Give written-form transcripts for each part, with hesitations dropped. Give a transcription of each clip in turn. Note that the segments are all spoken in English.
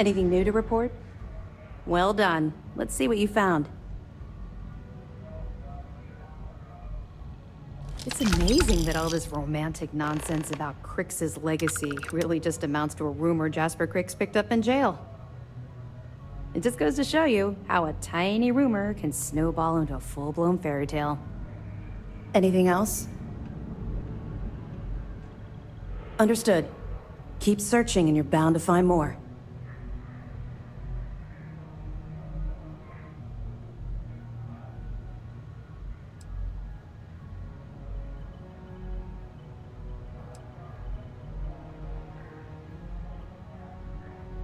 Anything new to report? Well done. Let's see what you found. It's amazing that all this romantic nonsense about Crix's legacy really just amounts to a rumor Jasper Crix picked up in jail. It just goes to show you how a tiny rumor can snowball into a full-blown fairy tale. Anything else? Understood. Keep searching and you're bound to find more.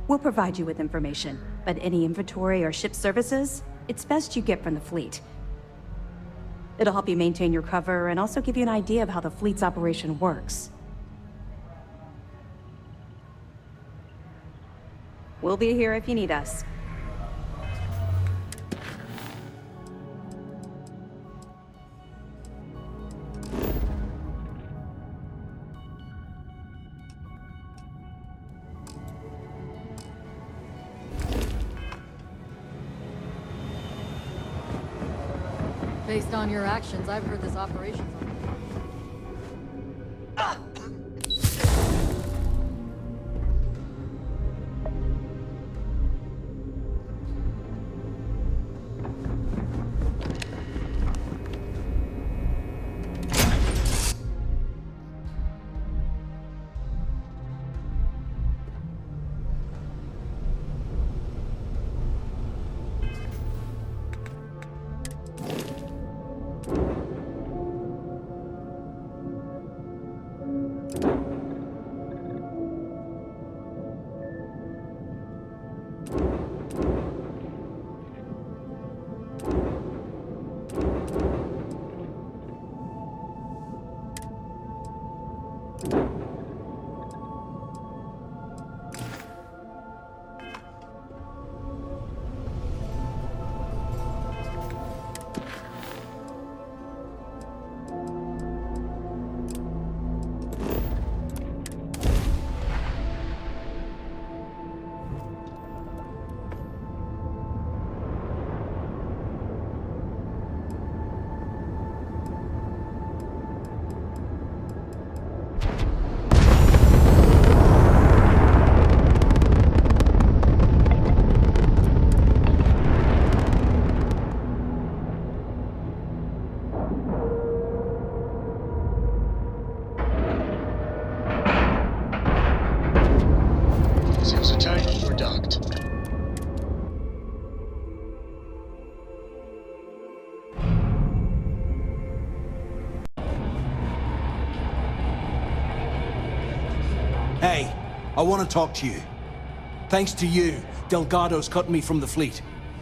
We'll provide you with information, but any inventory or ship services, it's best you get from the fleet. It'll help you maintain your cover and also give you an idea of how the fleet's operation works. We'll be here if you need us. Based on your actions, I've heard this operation's on. Hey, I want to talk to you. Thanks to you, Delgado's cutting me from the fleet.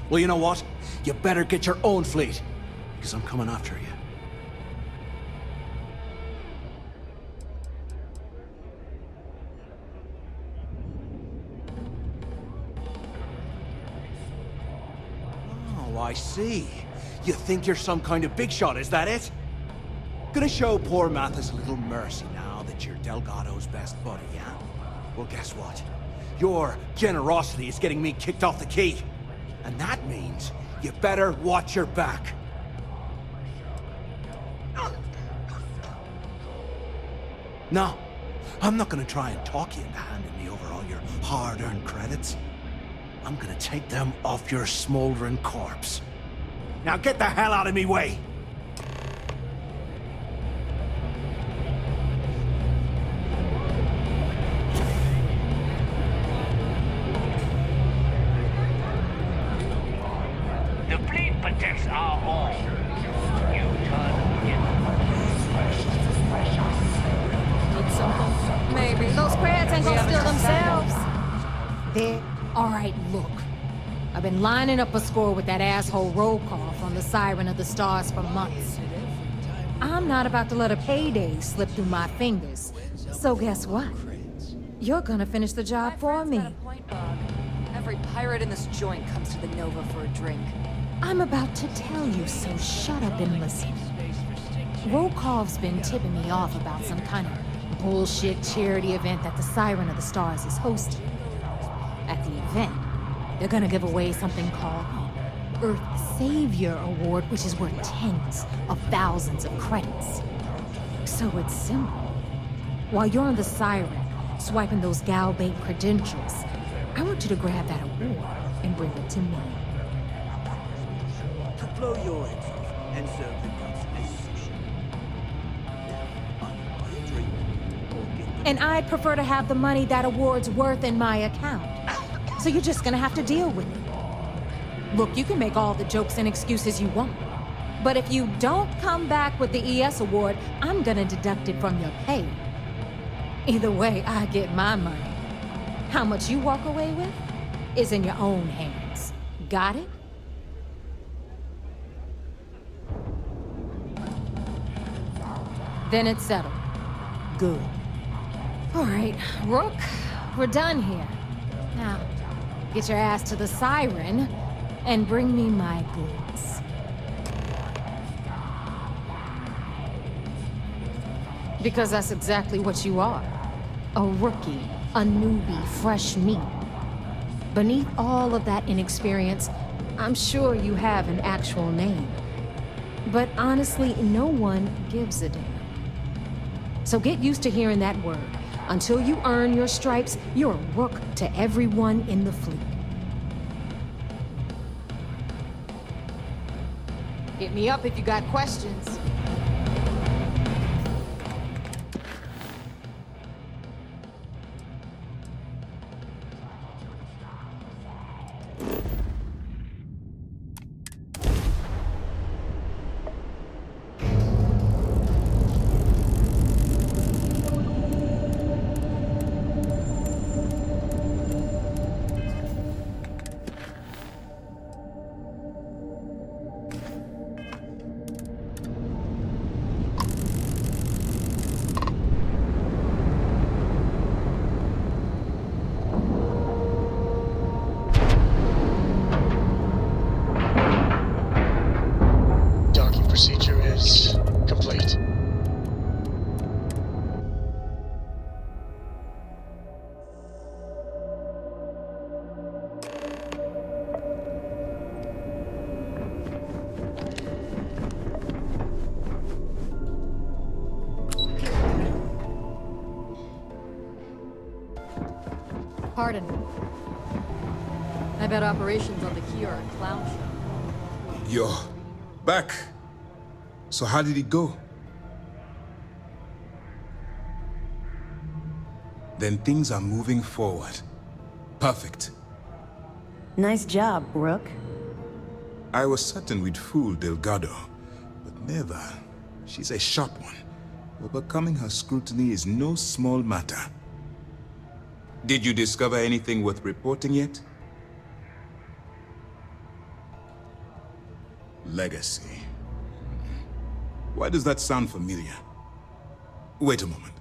Well, you know what? You better get your own fleet, because I'm coming after you. Oh, I see. You think you're some kind of big shot, is that it? Gonna show poor Mathis a little mercy now that you're Delgado's best buddy, yeah? Well, guess what? Your generosity is getting me kicked off the key. And that means you better watch your back. No, I'm not gonna try and talk you into handing me over all your hard-earned credits. I'm gonna take them off your smoldering corpse. Now get the hell out of me way! The fleet protects our home. You turn it. Need something? Maybe. Those crabs ain't gonna steal themselves. There. All right, look. I've been lining up a score with that asshole roll call from the Siren of the Stars for months. I'm not about to let a payday slip through my fingers. So guess what? You're gonna finish the job for me. Every pirate in this joint comes to the Nova for a drink. I'm about to tell you, so shut up and listen. Rokov's been tipping me off about some kind of bullshit charity event that the Siren of the Stars is hosting. At the event, they're gonna give away something called the Earth Savior Award, which is worth tens of thousands of credits. So it's simple. While you're on the Siren, swiping those Galbank credentials, I want you to grab that award and bring it to me. To blow your heads off and serve the gods as sushi. Now, either buy a drink or get the And I'd prefer to have the money that award's worth in my account. So you're just gonna have to deal with it. Look, you can make all the jokes and excuses you want. But if you don't come back with the ES award, I'm gonna deduct it from your pay. Either way, I get my money. How much you walk away with is in your own hands. Got it? Then it's settled. Good. All right, Rook, we're done here. Now, get your ass to the Siren and bring me my goods. Because that's exactly what you are. A rookie, a newbie, fresh meat. Beneath all of that inexperience, I'm sure you have an actual name. But honestly, no one gives a damn. So get used to hearing that word. Until you earn your stripes, you're a rook to everyone in the fleet. Hit me up if you got questions. Docking procedure is complete. Pardon. I bet operations on the key are a clown show. You're back. So how did it go? Then things are moving forward. Perfect. Nice job, Rook. I was certain we'd fool Delgado, but never. She's a sharp one. Overcoming her scrutiny is no small matter. Did you discover anything worth reporting yet? Legacy. Why does that sound familiar? Wait a moment.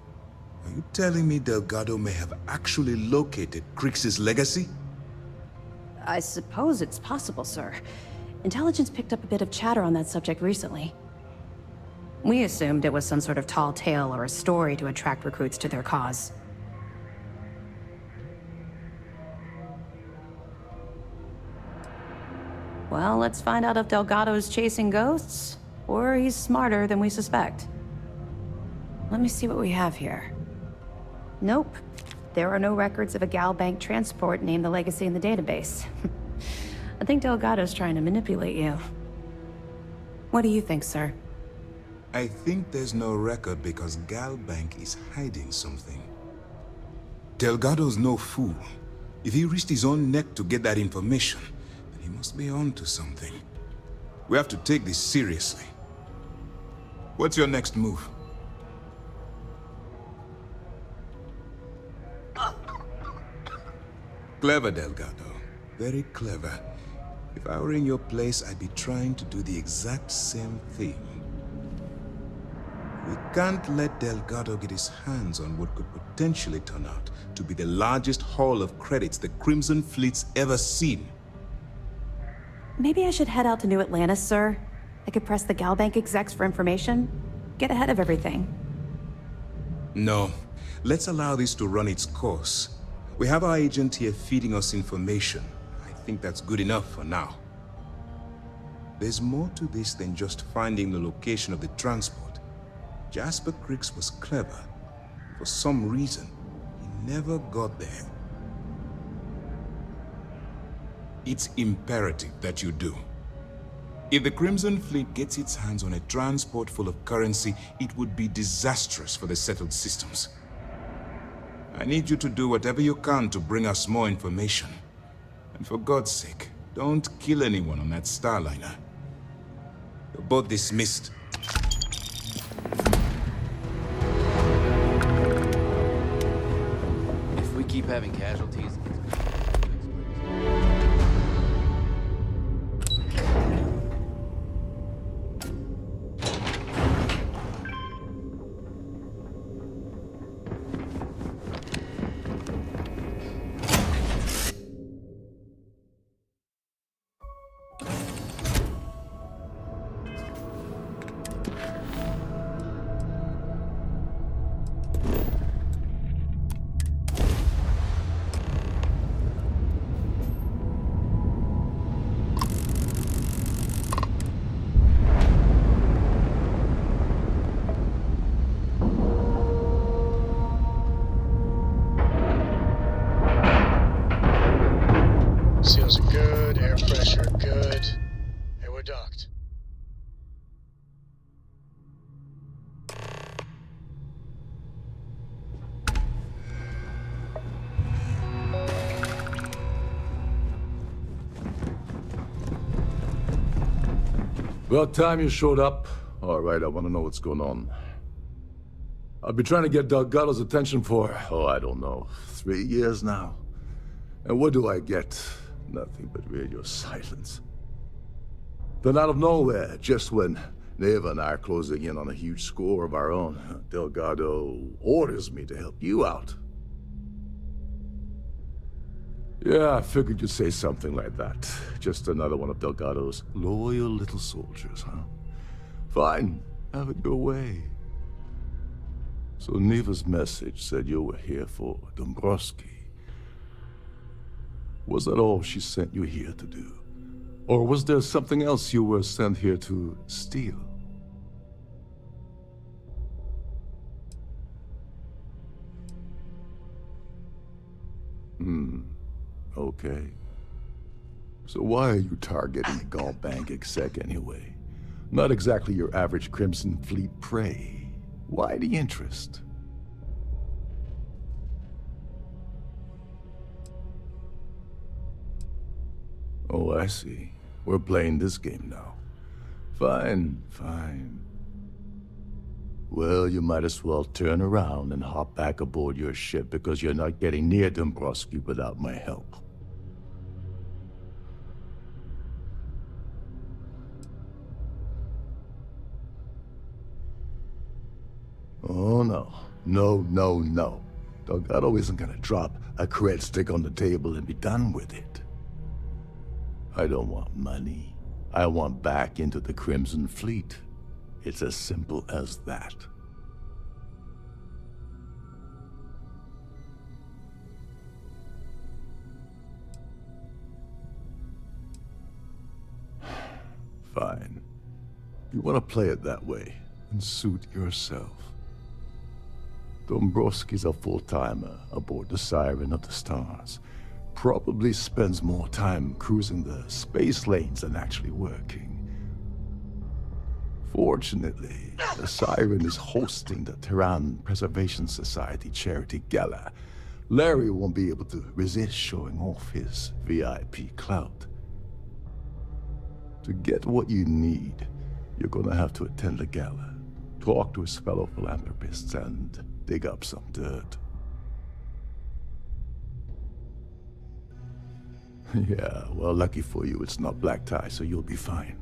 Are you telling me Delgado may have actually located Crix's legacy? I suppose it's possible, sir. Intelligence picked up a bit of chatter on that subject recently. We assumed it was some sort of tall tale or a story to attract recruits to their cause. Well, let's find out if Delgado's chasing ghosts, or he's smarter than we suspect. Let me see what we have here. Nope. There are no records of a Galbank transport named the Legacy in the database. I think Delgado's trying to manipulate you. What do you think, sir? I think there's no record because Galbank is hiding something. Delgado's no fool. If he risked his own neck to get that information, then he must be on to something. We have to take this seriously. What's your next move? Clever, Delgado. Very clever. If I were in your place, I'd be trying to do the exact same thing. We can't let Delgado get his hands on what could potentially turn out to be the largest haul of credits the Crimson Fleet's ever seen. Maybe I should head out to New Atlantis, sir. I could press the Galbank execs for information. Get ahead of everything. No. Let's allow this to run its course. We have our agent here feeding us information. I think that's good enough for now. There's more to this than just finding the location of the transport. Jasper Cricks was clever. For some reason, he never got there. It's imperative that you do. If the Crimson Fleet gets its hands on a transport full of currency, it would be disastrous for the settled systems. I need you to do whatever you can to bring us more information. And for God's sake, don't kill anyone on that Starliner. You're both dismissed. If we keep having casualties... Seals are good, air pressure good, and we're docked. About time you showed up. All right, I want to know what's going on. I've been trying to get Delgado's attention for, I don't know, 3 years now. And what do I get? Nothing but radio silence. Then out of nowhere, just when Neva and I are closing in on a huge score of our own, Delgado orders me to help you out. Yeah, I figured you'd say something like that. Just another one of Delgado's loyal little soldiers, huh? Fine, have it your way. So Neva's message said you were here for Dombrowski. Was that all she sent you here to do? Or was there something else you were sent here to steal? Okay. So why are you targeting the Gall Bank exec anyway? Not exactly your average Crimson Fleet prey. Why the interest? Oh, I see. We're playing this game now. Fine, fine. Well, you might as well turn around and hop back aboard your ship because you're not getting near Dombrowski without my help. Oh, no. No, no, no. Delgado isn't gonna drop a cred stick on the table and be done with it. I don't want money. I want back into the Crimson Fleet. It's as simple as that. Fine. You want to play it that way, and suit yourself. Dombrowski's a full-timer aboard the Siren of the Stars. Probably spends more time cruising the space lanes than actually working. Fortunately, the Siren is hosting the Tehran Preservation Society charity gala. Larry won't be able to resist showing off his VIP clout. To get what you need, you're gonna have to attend the gala, talk to his fellow philanthropists, and dig up some dirt. Yeah, well, lucky for you, it's not black tie, so you'll be fine.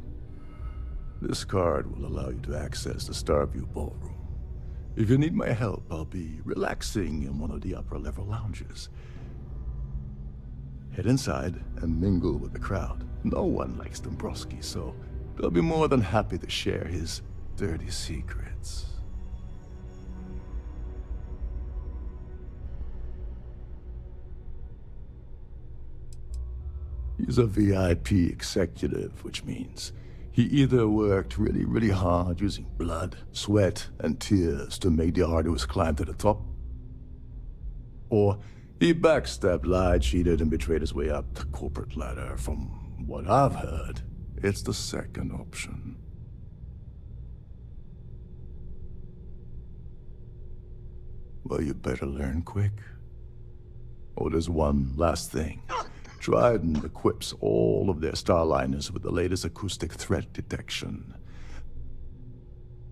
This card will allow you to access the Starview Ballroom. If you need my help, I'll be relaxing in one of the upper-level lounges. Head inside and mingle with the crowd. No one likes Dombrowski, so they'll be more than happy to share his dirty secrets. He's a VIP executive, which means he either worked really, really hard using blood, sweat, and tears to make the arduous climb to the top, or he backstabbed, lied, cheated, and betrayed his way up the corporate ladder. From what I've heard, it's the second option. Well, you better learn quick. Oh, there's one last thing. Trident equips all of their starliners with the latest acoustic threat detection.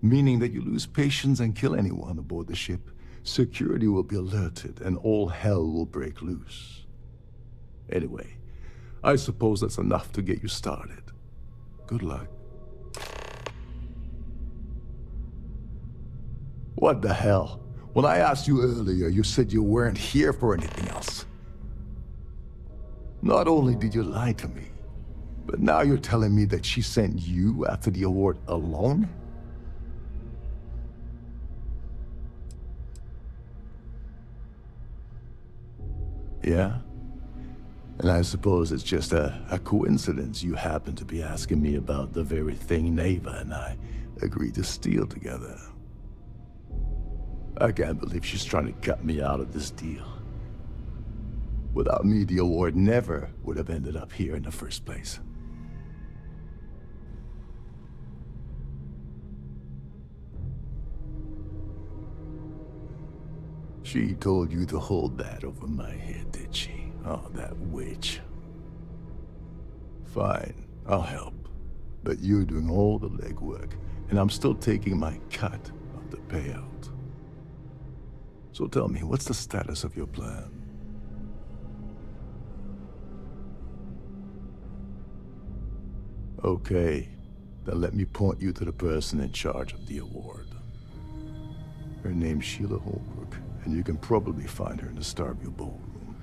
Meaning that you lose patience and kill anyone aboard the ship, security will be alerted and all hell will break loose. Anyway, I suppose that's enough to get you started. Good luck. What the hell? When I asked you earlier, you said you weren't here for anything else. Not only did you lie to me, but now you're telling me that she sent you after the award alone? Yeah? And I suppose it's just a coincidence you happen to be asking me about the very thing Neva and I agreed to steal together. I can't believe she's trying to cut me out of this deal. Without me, the award never would have ended up here in the first place. She told you to hold that over my head, did she? Oh, that witch. Fine, I'll help. But you're doing all the legwork, and I'm still taking my cut of the payout. So tell me, what's the status of your plan? Okay, then let me point you to the person in charge of the award. Her name's Sheila Holbrook, and you can probably find her in the Starfield ballroom.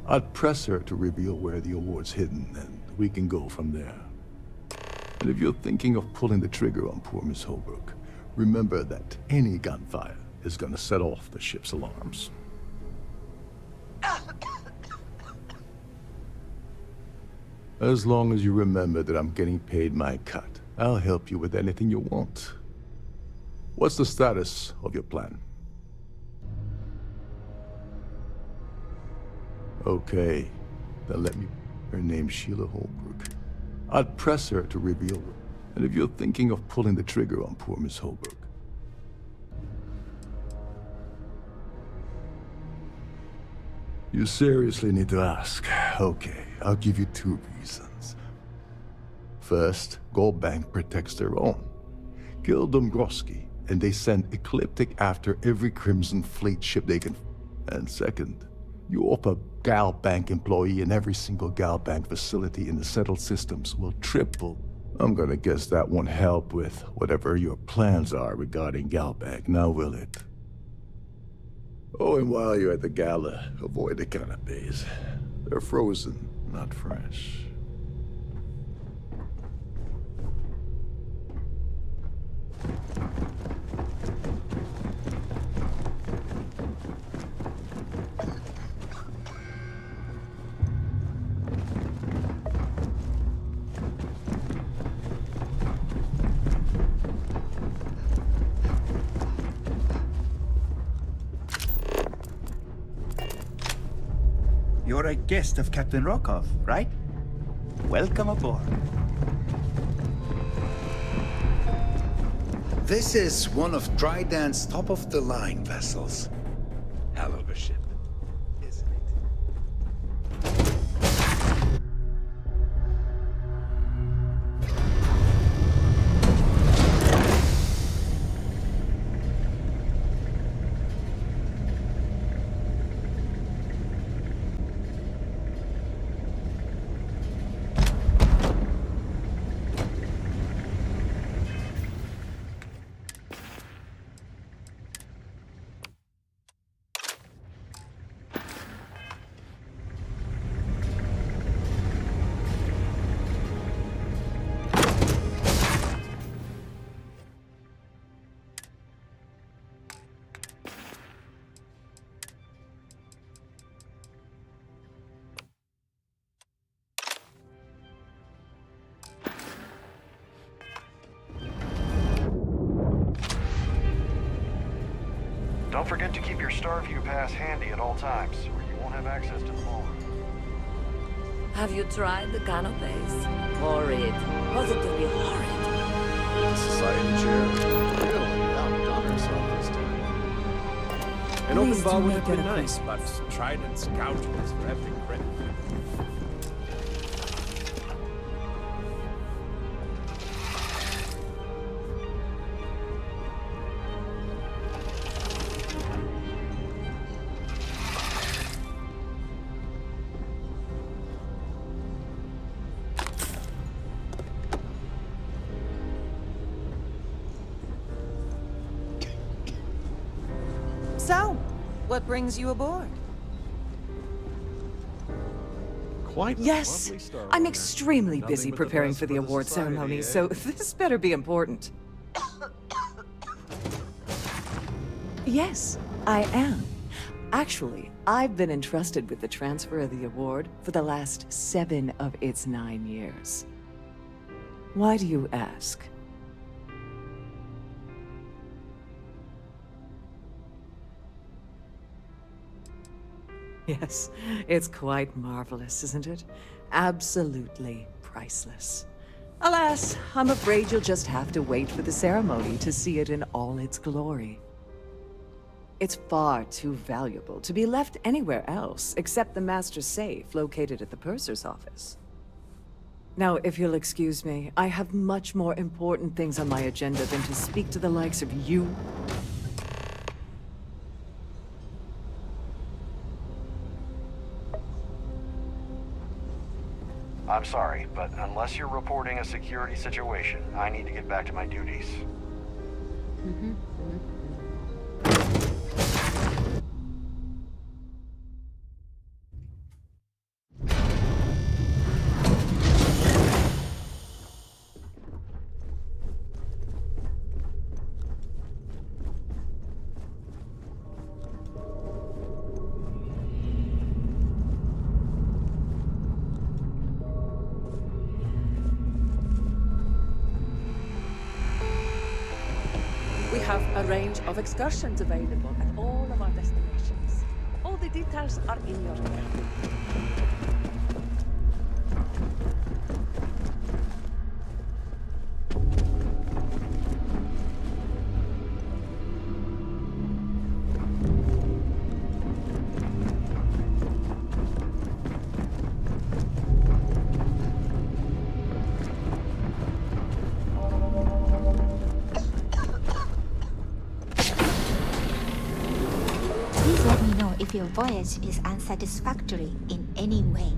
I'd press her to reveal where the award's hidden, and we can go from there. And if you're thinking of pulling the trigger on poor Miss Holbrook, remember that any gunfire is gonna set off the ship's alarms. As long as you remember that I'm getting paid my cut, I'll help you with anything you want. What's the status of your plan? Okay, then let me... Her name's Sheila Holbrook. I'd press her to reveal her. And if you're thinking of pulling the trigger on poor Miss Holbrook, you seriously need to ask. Okay, I'll give you 2 reasons. First, Gold Bank protects their own. Kill Dombrowski, and they send Ecliptic after every Crimson Fleet ship they can. And second, you offer Gal Bank employee in every single Gal Bank facility in the settled systems will triple. I'm gonna guess that won't help with whatever your plans are regarding Gal Bank, now will it? Oh, and while you're at the gala, avoid the canapes. They're frozen, not fresh. You're a guest of Captain Rokov, right? Welcome aboard. This is one of Trident's top-of-the-line vessels. Hell of a ship, isn't it? Don't forget to keep your Starview pass handy at all times, or you won't have access to the mall. Have you tried the canapes? Horrid. Positively horrid. The society chair really outdone herself this time. An open Please bar do would make have been it a nice, but Trident's couch was for every credit. So, what brings you aboard? Quite a Yes, lovely Star I'm Runner. extremely Nothing busy but the preparing best for the the award society, ceremony, eh? so this better be important. Yes, I am. Actually, I've been entrusted with the transfer of the award for the last 7 of its 9 years. Why do you ask? Yes, it's quite marvelous, isn't it? Absolutely priceless. Alas, I'm afraid you'll just have to wait for the ceremony to see it in all its glory. It's far too valuable to be left anywhere else except the master safe located at the purser's office. Now, if you'll excuse me, I have much more important things on my agenda than to speak to the likes of you. I'm sorry, but unless you're reporting a security situation, I need to get back to my duties. We have a range of excursions available at all of our destinations. All the details are in your care. Please let me know if your voyage is unsatisfactory in any way.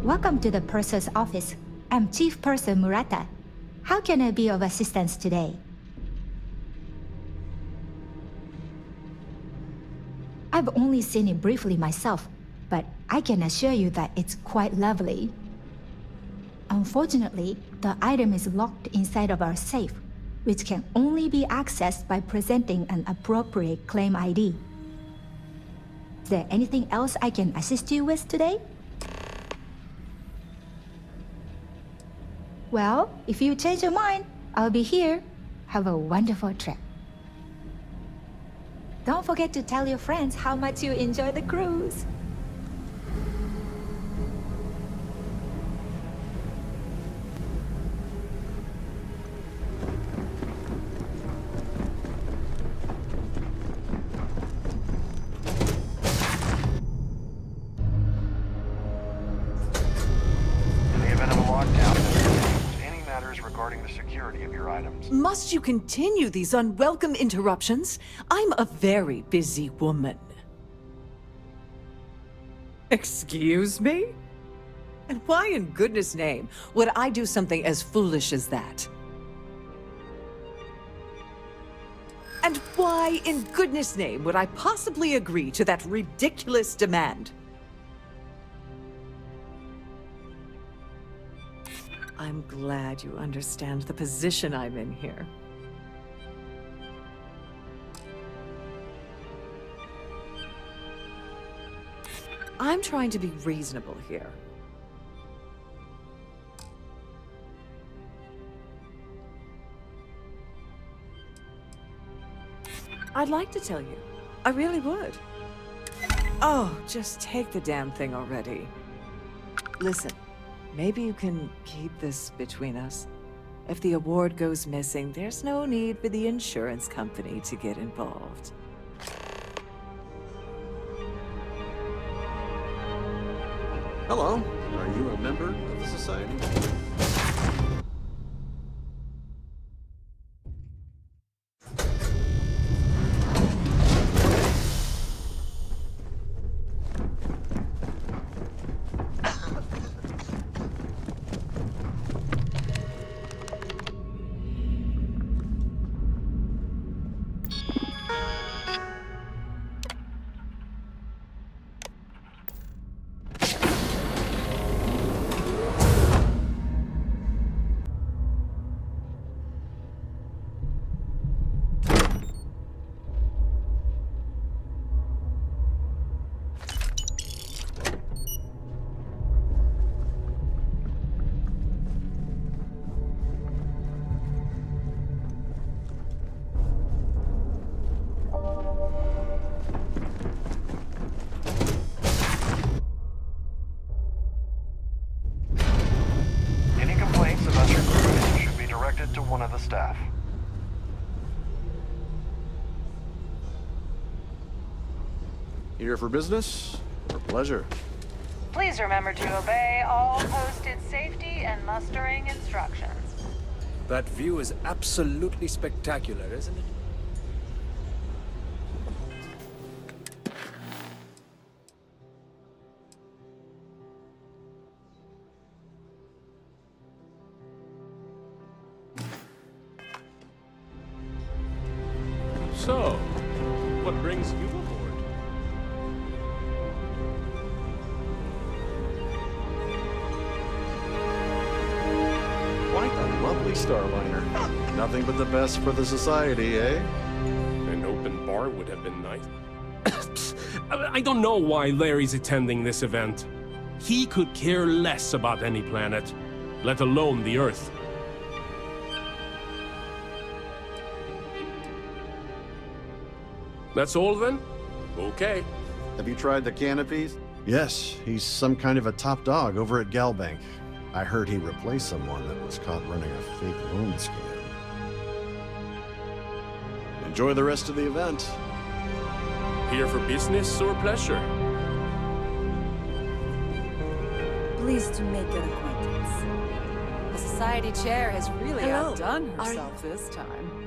Welcome to the Purser's office. I'm Chief Purser Murata. How can I be of assistance today? I've only seen it briefly myself, but I can assure you that it's quite lovely. Unfortunately, the item is locked inside of our safe, which can only be accessed by presenting an appropriate claim ID. Is there anything else I can assist you with today? Well, if you change your mind, I'll be here. Have a wonderful trip. Don't forget to tell your friends how much you enjoy the cruise. In the event of a lockdown, any matters regarding the security of your items. Must you continue these unwelcome interruptions? I'm a very busy woman. Excuse me? And why in goodness name would I do something as foolish as that? And why in goodness name would I possibly agree to that ridiculous demand? I'm glad you understand the position I'm in here. I'm trying to be reasonable here. I'd like to tell you. I really would. Oh, just take the damn thing already. Listen, maybe you can keep this between us. If the award goes missing, there's no need for the insurance company to get involved. Hello. Are you a member of the Society? Any complaints about your cruise should be directed to one of the staff. Here for business or pleasure? Please remember to obey all posted safety and mustering instructions. That view is absolutely spectacular, isn't it? So, what brings you aboard? Quite a lovely Starliner. Nothing but the best for the Society, eh? An open bar would have been nice. I don't know why Larry's attending this event. He could care less about any planet, let alone the Earth. That's all then? Okay. Have you tried the canopies? Yes, he's some kind of a top dog over at Galbank. I heard he replaced someone that was caught running a fake loan scam. Enjoy the rest of the event. Here for business or pleasure? Pleased to make your acquaintance. The society chair has really Hello. outdone Are herself this time.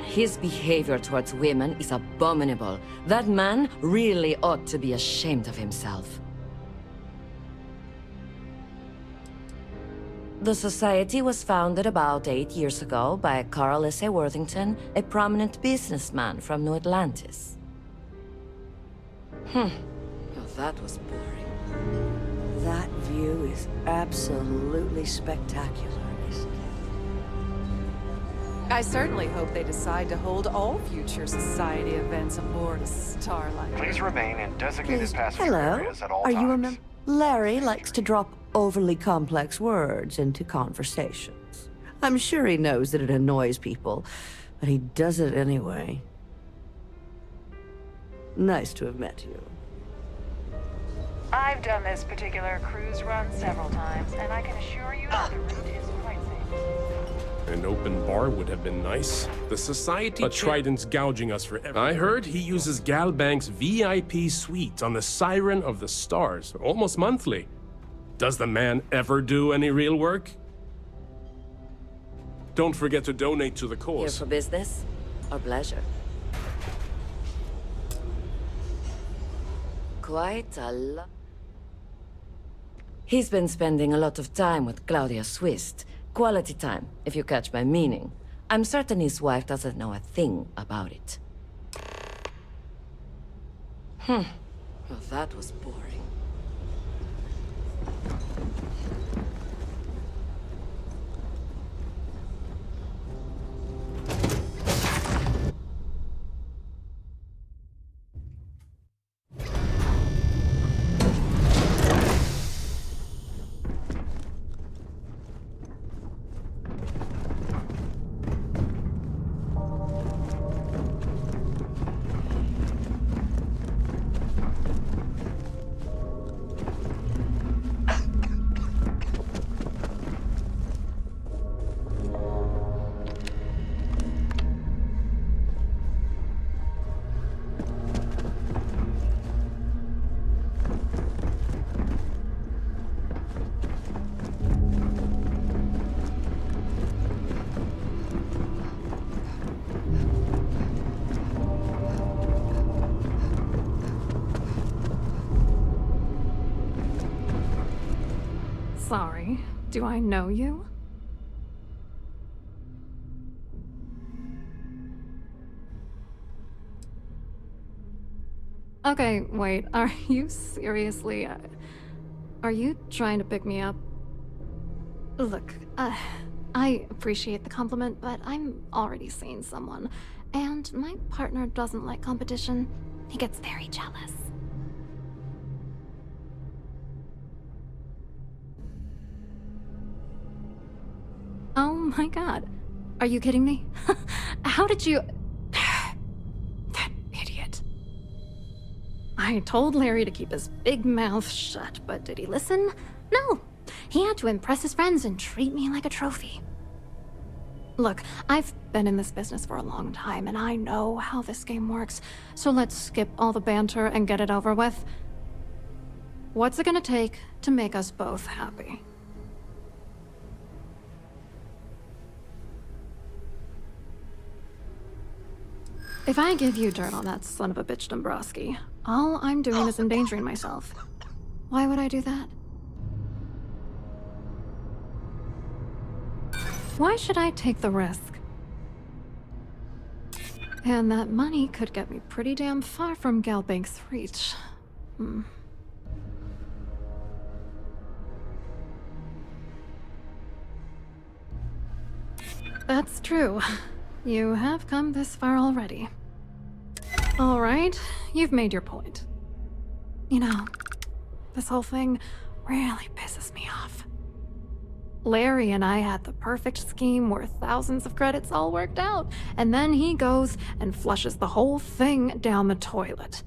His behavior towards women is abominable. That man really ought to be ashamed of himself. The Society was founded about 8 years ago by Carl S.A. Worthington, a prominent businessman from New Atlantis. Well, that was boring. That view is absolutely spectacular, isn't it? I certainly hope they decide to hold all future society events aboard a Starliner. Please remain in designated passenger Hello? areas at all Are times. you a member? Larry likes to drop overly complex words into conversations. I'm sure he knows that it annoys people, but he does it anyway. Nice to have met you. I've done this particular cruise run several times, and I can assure you that the route is quite safe. An open bar would have been nice. The Society... But Trident's gouging us for everything. I heard he uses Galbank's VIP suite on the Siren of the Stars, almost monthly. Does the man ever do any real work? Don't forget to donate to the Here cause. for business or pleasure? Quite a lot. He's been spending a lot of time with Claudia Swist. Quality time, if you catch my meaning. I'm certain his wife doesn't know a thing about it. Well, that was boring. Sorry. Do I know you? Okay, wait. Are you seriously... are you trying to pick me up? Look, I appreciate the compliment, but I'm already seeing someone. And my partner doesn't like competition. He gets very jealous. Oh my god. Are you kidding me? How did you... That idiot. I told Larry to keep his big mouth shut, but did he listen? No. He had to impress his friends and treat me like a trophy. Look, I've been in this business for a long time, and I know how this game works, so let's skip all the banter and get it over with. What's it gonna take to make us both happy? If I give you dirt on that son of a bitch Dombrowski, all I'm doing is endangering myself. Why would I do that? Why should I take the risk? And that money could get me pretty damn far from Galbank's reach. That's true. You have come this far already. All right, you've made your point. You know, this whole thing really pisses me off. Larry and I had the perfect scheme worth thousands of credits all worked out, and then he goes and flushes the whole thing down the toilet.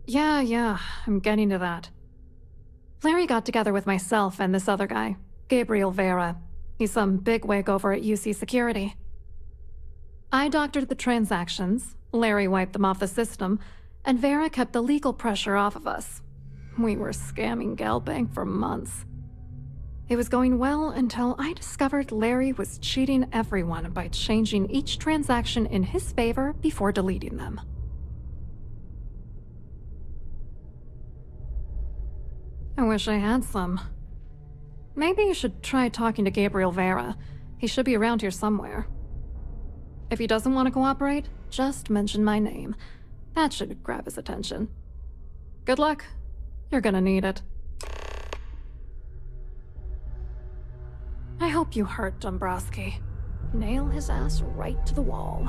Yeah, I'm getting to that. Larry got together with myself and this other guy, Gabriel Vera. He's some bigwig over at UC Security. I doctored the transactions, Larry wiped them off the system, and Vera kept the legal pressure off of us. We were scamming Galbank for months. It was going well until I discovered Larry was cheating everyone by changing each transaction in his favor before deleting them. I wish I had some. Maybe you should try talking to Gabriel Vera. He should be around here somewhere. If he doesn't want to cooperate, just mention my name. That should grab his attention. Good luck. You're gonna need it. I hope you hurt Dombrowski. Nail his ass right to the wall.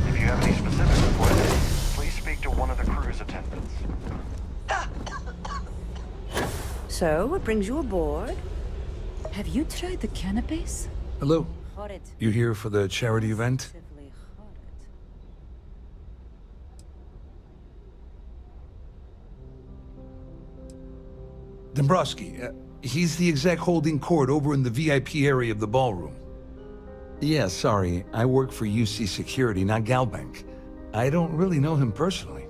If you have any specific requests, please speak to one of the crew's attendants. So, what brings you aboard? Have you tried the cannabis? Hello. You here for the charity event? Dombrowski, he's the exec holding court over in the VIP area of the ballroom. Yeah, sorry, I work for UC Security, not Galbank. I don't really know him personally.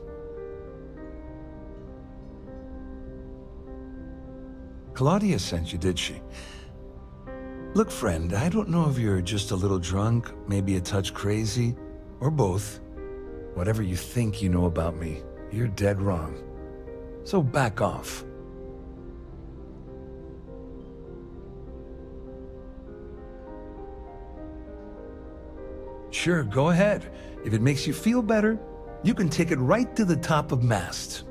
Claudia sent you, did she? Look, friend, I don't know if you're just a little drunk, maybe a touch crazy, or both. Whatever you think you know about me, you're dead wrong. So back off. Sure, go ahead. If it makes you feel better, you can take it right to the top of mast.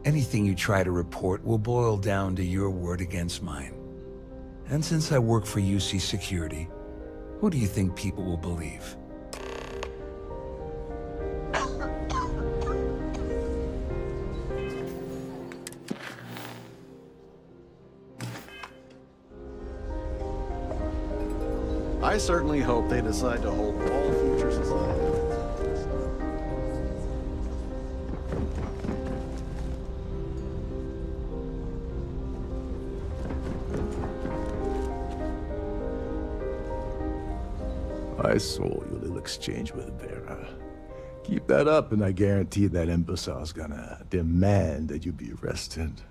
Anything you try to report will boil down to your word against mine. And since I work for UC Security, who do you think people will believe? I certainly hope they decide to hold all future society. I saw your little exchange with Vera. Keep that up, and I guarantee that imbecile's gonna demand that you be arrested.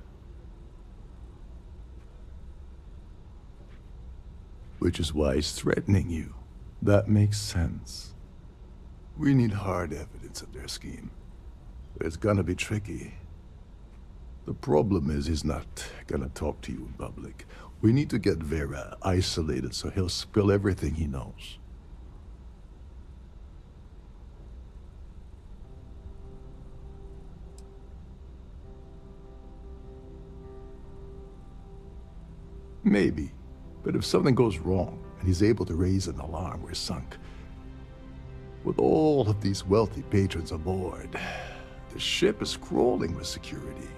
Which is why he's threatening you. That makes sense. We need hard evidence of their scheme. But it's gonna be tricky. The problem is he's not gonna talk to you in public. We need to get Vera isolated so he'll spill everything he knows. Maybe. But if something goes wrong and he's able to raise an alarm, we're sunk. With all of these wealthy patrons aboard, the ship is crawling with security.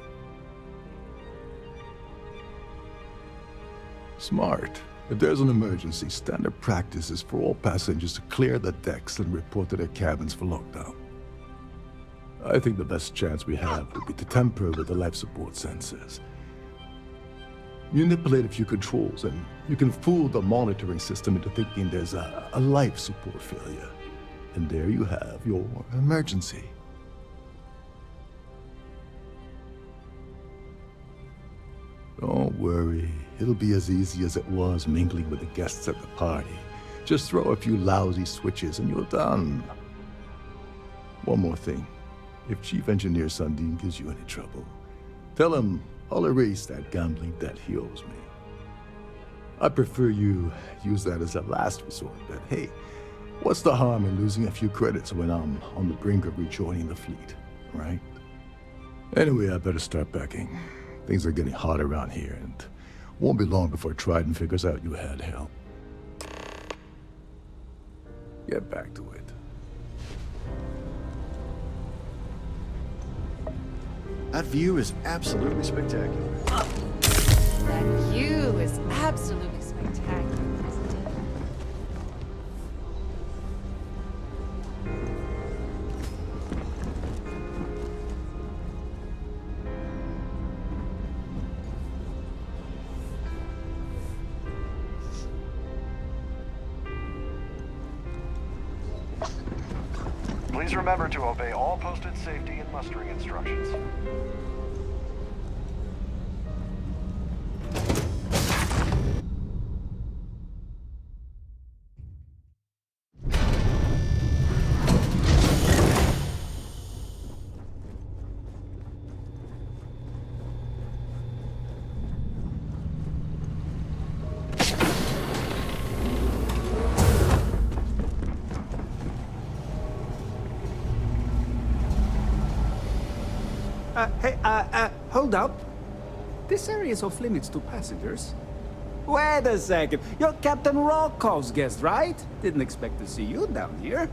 Smart. If there's an emergency, standard practice is for all passengers to clear the decks and report to their cabins for lockdown. I think the best chance we have would be to tamper with the life support sensors. Manipulate a few controls, and you can fool the monitoring system into thinking there's a life support failure. And there you have your emergency. Don't worry. It'll be as easy as it was mingling with the guests at the party. Just throw a few lousy switches and you're done. One more thing. If Chief Engineer Sundin gives you any trouble, tell him I'll erase that gambling debt he owes me. I prefer you use that as a last resort, but hey, what's the harm in losing a few credits when I'm on the brink of rejoining the fleet, right? Anyway, I better start packing. Things are getting hot around here, and won't be long before Trident figures out you had help. Get back to it. That view is absolutely spectacular. That view is absolutely spectacular, isn't it? Please remember to obey all posted safety and mustering instructions. Hold up. This area is off limits to passengers. Wait a second. You're Captain Rocko's guest, right? Didn't expect to see you down here.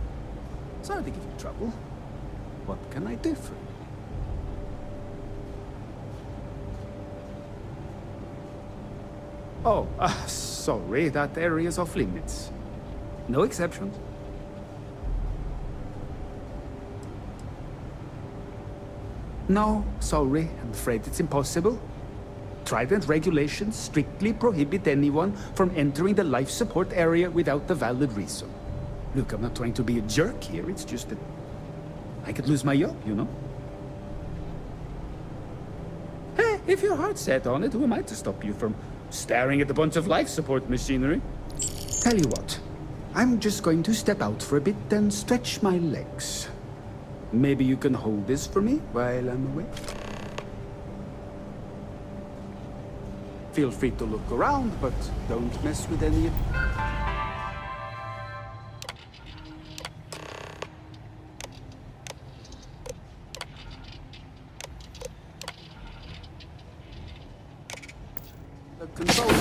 Sorry to give you trouble. What can I do for you? Oh, sorry. That area is off limits. No exceptions. No, sorry, I'm afraid it's impossible. Trident regulations strictly prohibit anyone from entering the life support area without a valid reason. Look, I'm not trying to be a jerk here, it's just that I could lose my job, you know? Hey, if your heart's set on it, who am I to stop you from staring at a bunch of life support machinery? Tell you what, I'm just going to step out for a bit and stretch my legs. Maybe you can hold this for me while I'm away? Feel free to look around, but don't mess with any of... The controller.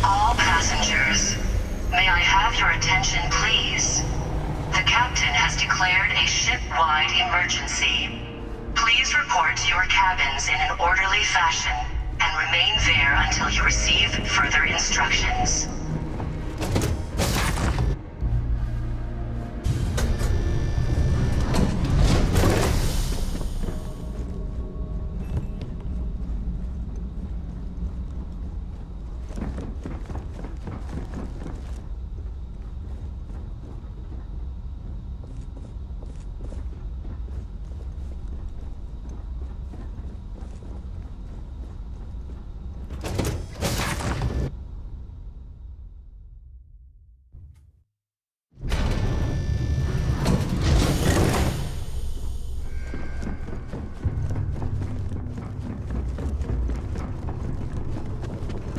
All passengers, may I have your attention, please? The captain has declared a ship-wide emergency. Please report to your cabins in an orderly fashion. and remain there until you receive further instructions.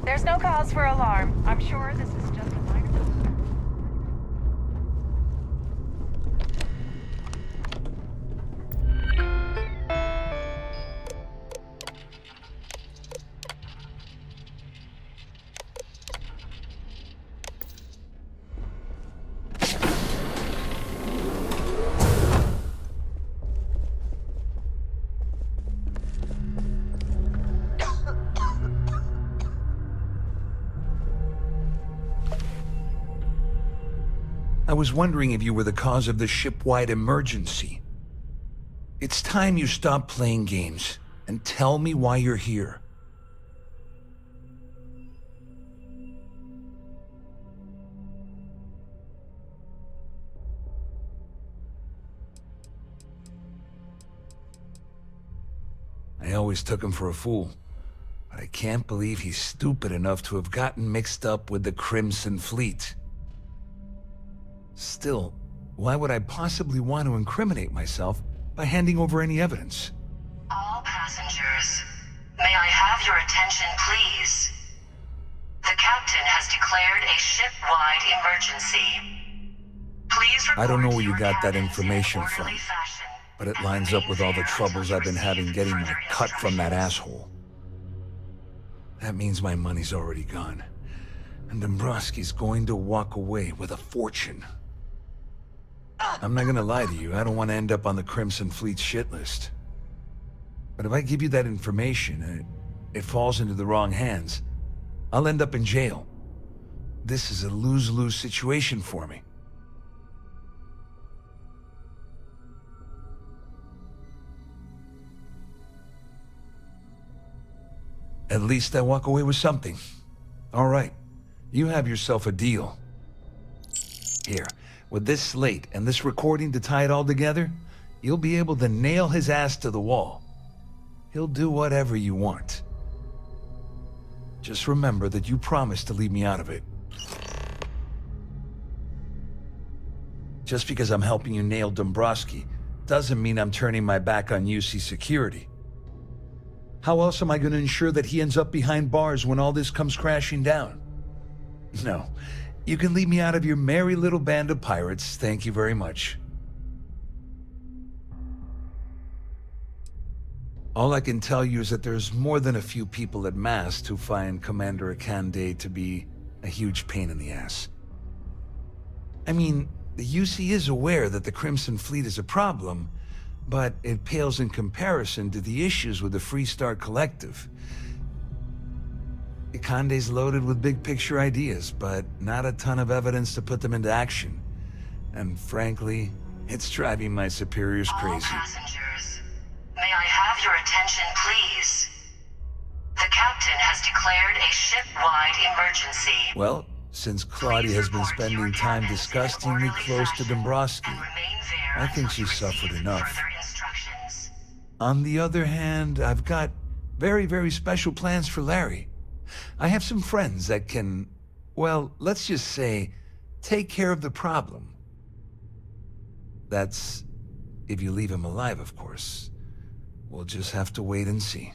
There's no cause for alarm. I'm sure this is just a minor... I was wondering if you were the cause of the ship-wide emergency. It's time you stop playing games and tell me why you're here. I always took him for a fool, but I can't believe he's stupid enough to have gotten mixed up with the Crimson Fleet. Still, why would I possibly want to incriminate myself by handing over any evidence? All passengers, may I have your attention, please? The captain has declared a ship-wide emergency. Please I don't know where you your got that cabins in information orderly from, fashion. but it lines up with all the troubles I've been having getting my cut from that asshole. That means my money's already gone, and Dombrowski's going to walk away with a fortune. I'm not gonna lie to you, I don't want to end up on the Crimson Fleet's shit list. But if I give you that information and it falls into the wrong hands, I'll end up in jail. This is a lose-lose situation for me. At least I walk away with something. All right, you have yourself a deal. Here, with this slate and this recording to tie it all together, you'll be able to nail his ass to the wall. He'll do whatever you want. Just remember that you promised to leave me out of it. Just because I'm helping you nail Dombrowski doesn't mean I'm turning my back on UC security. How else am I going to ensure that he ends up behind bars when all this comes crashing down? No, you can leave me out of your merry little band of pirates, thank you very much. All I can tell you is that there's more than a few people at Mast who find Commander Akande to be a huge pain in the ass. I mean, the UC is aware that the Crimson Fleet is a problem, but it pales in comparison to the issues with the Freestar Collective. Akande's loaded with big-picture ideas, but not a ton of evidence to put them into action. And frankly, it's driving my superiors crazy. All passengers, may I have your attention, please? The captain has declared a ship-wide emergency. Well, since Claudia has been spending time disgustingly close to Dombrowski, I think she's suffered enough. On the other hand, I've got very, very special plans for Larry. I have some friends that can, well, let's just say, take care of the problem. That's if you leave him alive, of course. We'll just have to wait and see.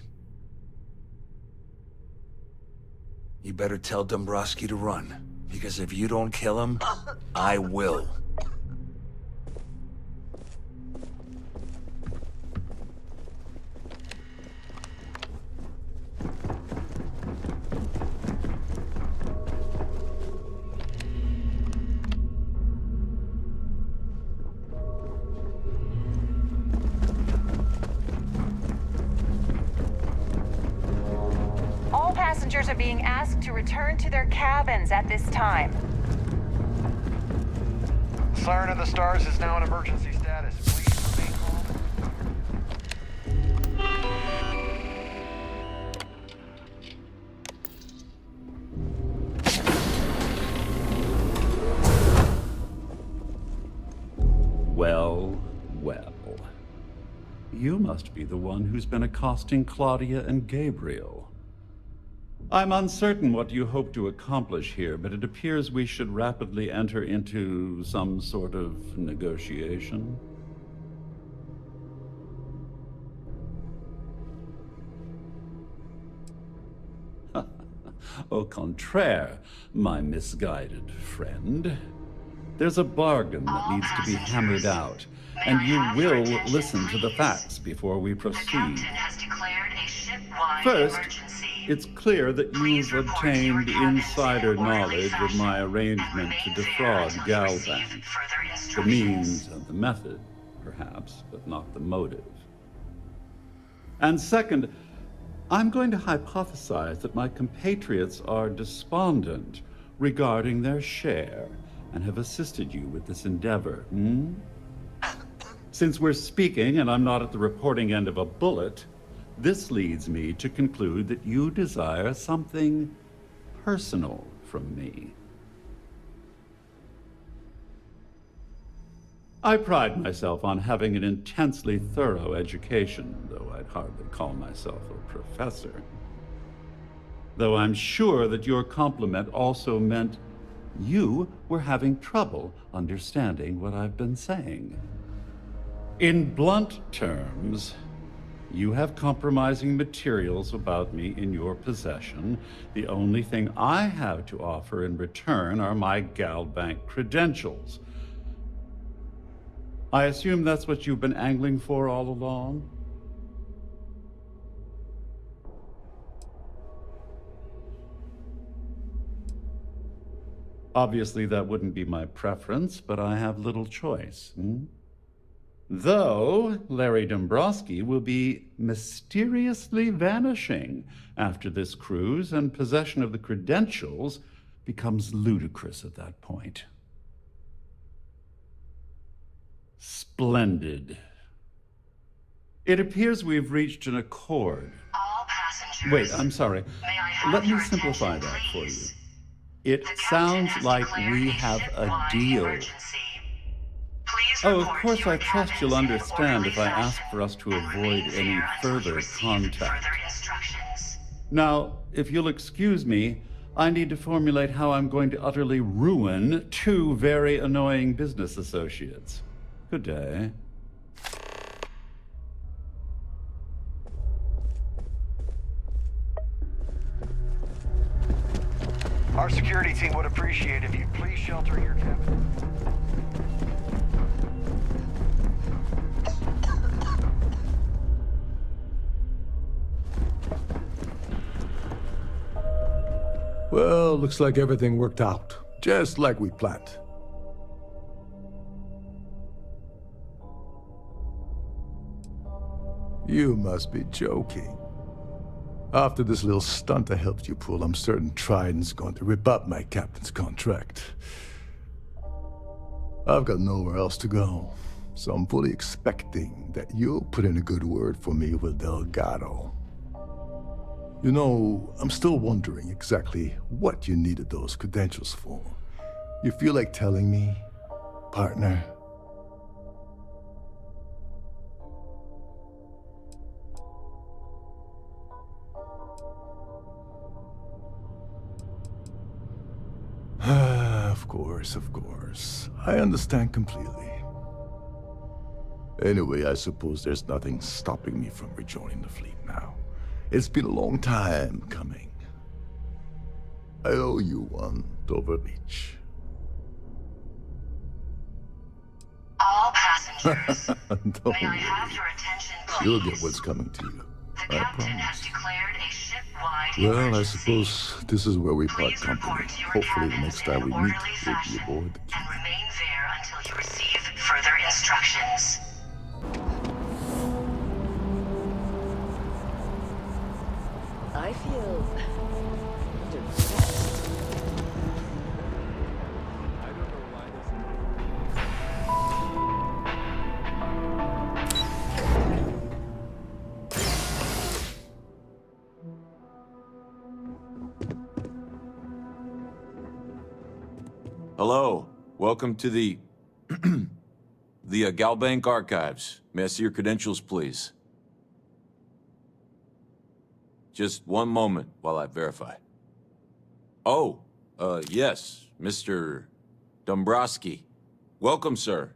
You better tell Dombrowski to run, because if you don't kill him, I will. passengers are being asked to return to their cabins at this time. Siren of the Stars is now in emergency status. Please remain calm. Well, well. You must be the one who's been accosting Claudia and Gabriel. I'm uncertain what you hope to accomplish here, but it appears we should rapidly enter into some sort of negotiation. Au contraire, my misguided friend. There's a bargain that needs to be hammered out, and you will listen to the facts before we proceed. First, it's clear that you've obtained insider knowledge of my arrangement to defraud Galbank. The means and the method, perhaps, but not the motive. And second, I'm going to hypothesize that my compatriots are despondent regarding their share and have assisted you with this endeavor. Since we're speaking and I'm not at the reporting end of a bullet, this leads me to conclude that you desire something personal from me. I pride myself on having an intensely thorough education, though I'd hardly call myself a professor. Though I'm sure that your compliment also meant you were having trouble understanding what I've been saying. In blunt terms, you have compromising materials about me in your possession. The only thing I have to offer in return are my Galbank credentials. I assume that's what you've been angling for all along? Obviously, that wouldn't be my preference, but I have little choice. Though Larry Dombrowski will be mysteriously vanishing after this cruise, and possession of the credentials becomes ludicrous at that point. Splendid. It appears we've reached an accord. Wait, I'm sorry. Let me simplify that for you. It sounds like we have a deal. Oh, of course, I trust you'll understand if I ask for us to avoid any further contact. Now, if you'll excuse me, I need to formulate how I'm going to utterly ruin two very annoying business associates. Good day. Our security team would appreciate if you'd please shelter in your cabin. Well, looks like everything worked out, just like we planned. You must be joking. After this little stunt I helped you pull, I'm certain Trident's going to rip up my captain's contract. I've got nowhere else to go, so I'm fully expecting that you'll put in a good word for me with Delgado. You know, I'm still wondering exactly what you needed those credentials for. You feel like telling me, partner? Of course. I understand completely. Anyway, I suppose there's nothing stopping me from rejoining the fleet now. It's been a long time coming. I owe you one, Overreach. All passengers, Don't may I worry. have your attention, please? You'll get what's coming to you. The I captain promise. has declared a ship-wide Well, I emergency. suppose this is where we part Please company. report to your Hopefully the cabins next time in we an meet, orderly we'll be fashion aboard the and remain there until you receive further instructions. I feel Hello. Welcome to the... the Galbank Archives. May I see your credentials, please? Just one moment while I verify. Oh, yes, Mr. Dombrowski. Welcome, sir.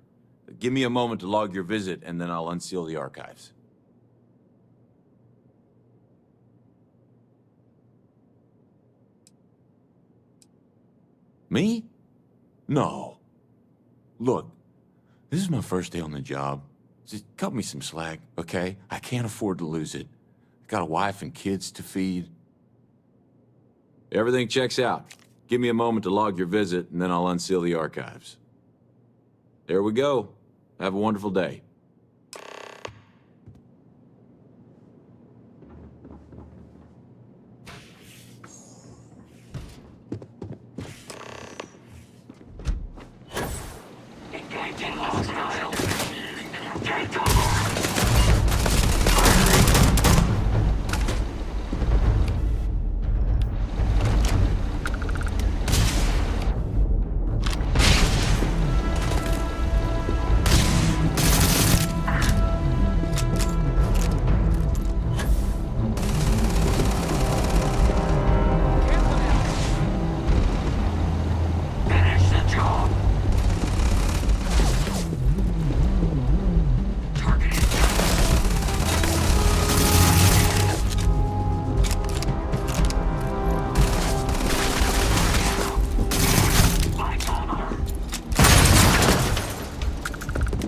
Give me a moment to log your visit, and then I'll unseal the archives. Me? No. Look, this is my first day on the job. Just cut me some slack, okay? I can't afford to lose it. I got a wife and kids to feed. Everything checks out. Give me a moment to log your visit, and then I'll unseal the archives. There we go. Have a wonderful day.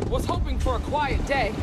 Was hoping for a quiet day.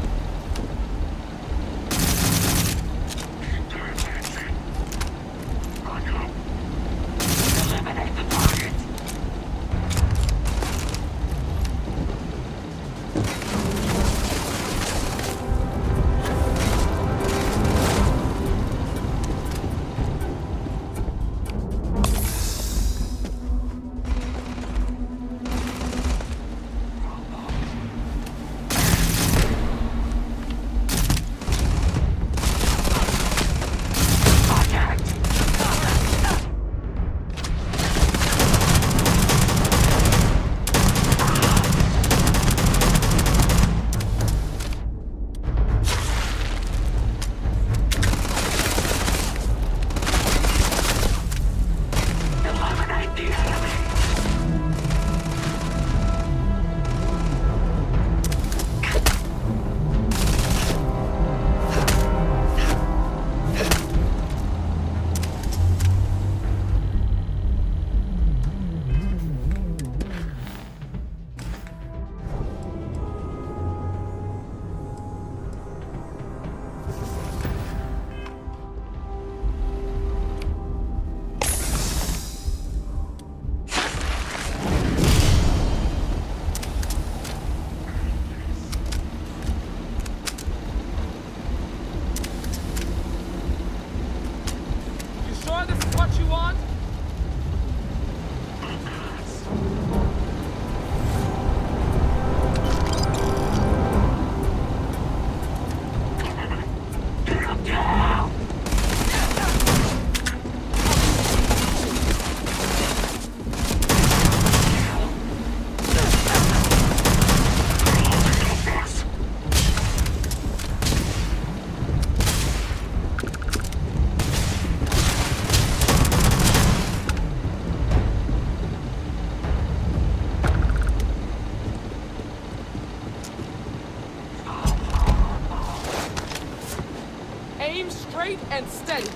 Aim straight and steady.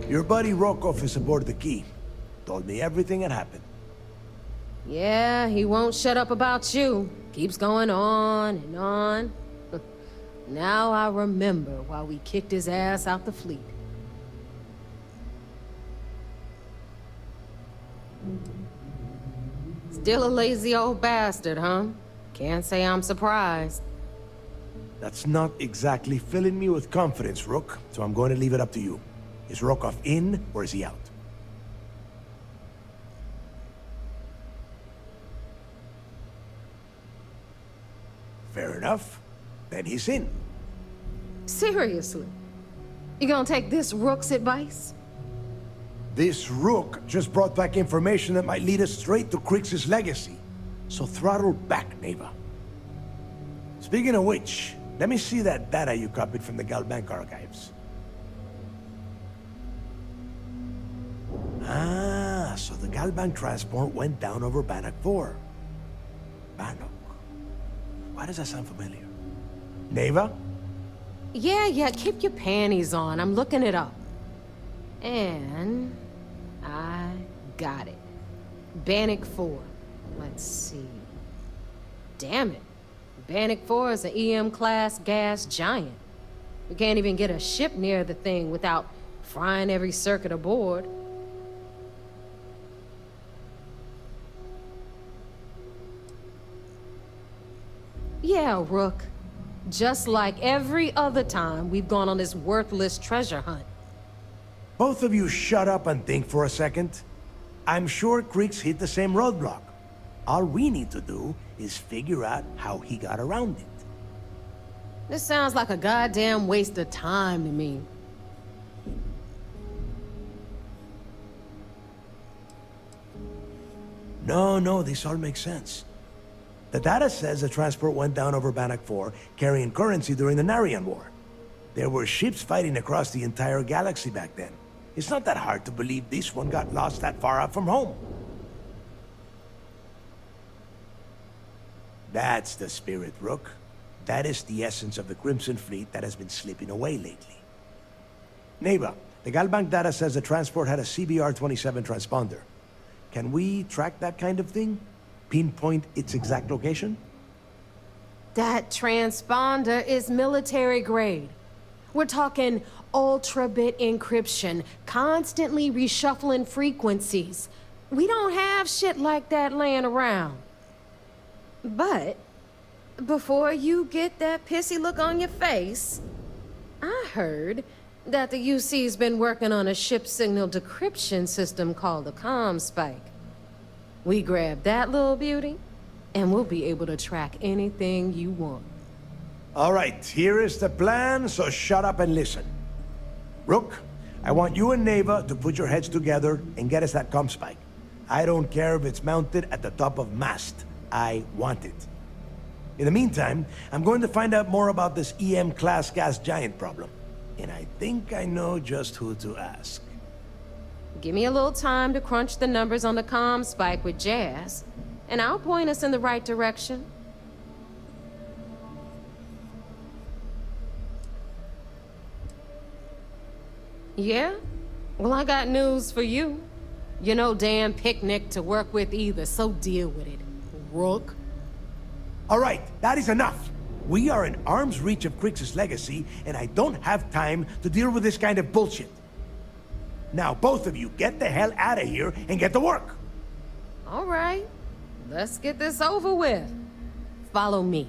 Your buddy Rokov is aboard the Key. Told me everything that happened. Yeah, he won't shut up about you. Keeps going on and on. Now I remember why we kicked his ass out the fleet. Still a lazy old bastard, huh? Can't say I'm surprised. That's not exactly filling me with confidence, Rook, so I'm going to leave it up to you. Is Rokov in, or is he out? Fair enough. Then he's in. Seriously? You gonna take this Rook's advice? This Rook just brought back information that might lead us straight to Krix's legacy. So throttle back, Neva. Speaking of which, let me see that data you copied from the Galbank archives. Ah, so the Galbank transport went down over Bannock 4. Bannock. Why does that sound familiar? Neva? Yeah, keep your panties on. I'm looking it up. And I got it. Bannock 4. Let's see. Damn it. Bannock 4 is an EM-class gas giant. We can't even get a ship near the thing without frying every circuit aboard. Yeah, Rook. Just like every other time we've gone on this worthless treasure hunt. Both of you shut up and think for a second. I'm sure Krix hit the same roadblock. All we need to do is figure out how he got around it. This sounds like a goddamn waste of time to me. No, this all makes sense. The data says the transport went down over Bannock 4, carrying currency during the Narian War. There were ships fighting across the entire galaxy back then. It's not that hard to believe this one got lost that far out from home. That's the spirit, Rook. That is the essence of the Crimson Fleet that has been slipping away lately. Neva, the Galbank data says the transport had a CBR-27 transponder. Can we track that kind of thing? Pinpoint its exact location? That transponder is military grade. We're talking ultra-bit encryption, constantly reshuffling frequencies. We don't have shit like that laying around. But before you get that pissy look on your face, I heard that the UC's been working on a ship signal decryption system called the ComSpike. We grab that little beauty, and we'll be able to track anything you want. All right, here is the plan, so shut up and listen. Rook, I want you and Neva to put your heads together and get us that ComSpike. I don't care if it's mounted at the top of mast. I want it. In the meantime, I'm going to find out more about this EM-class gas giant problem. And I think I know just who to ask. Give me a little time to crunch the numbers on the ComSpike with Jazz, and I'll point us in the right direction. Yeah? Well, I got news for you. You're no damn picnic to work with either, so deal with it, Rook. All right, that is enough. We are in arm's reach of Krix's legacy, and I don't have time to deal with this kind of bullshit. Now, both of you, get the hell out of here and get to work. All right, let's get this over with. Follow me.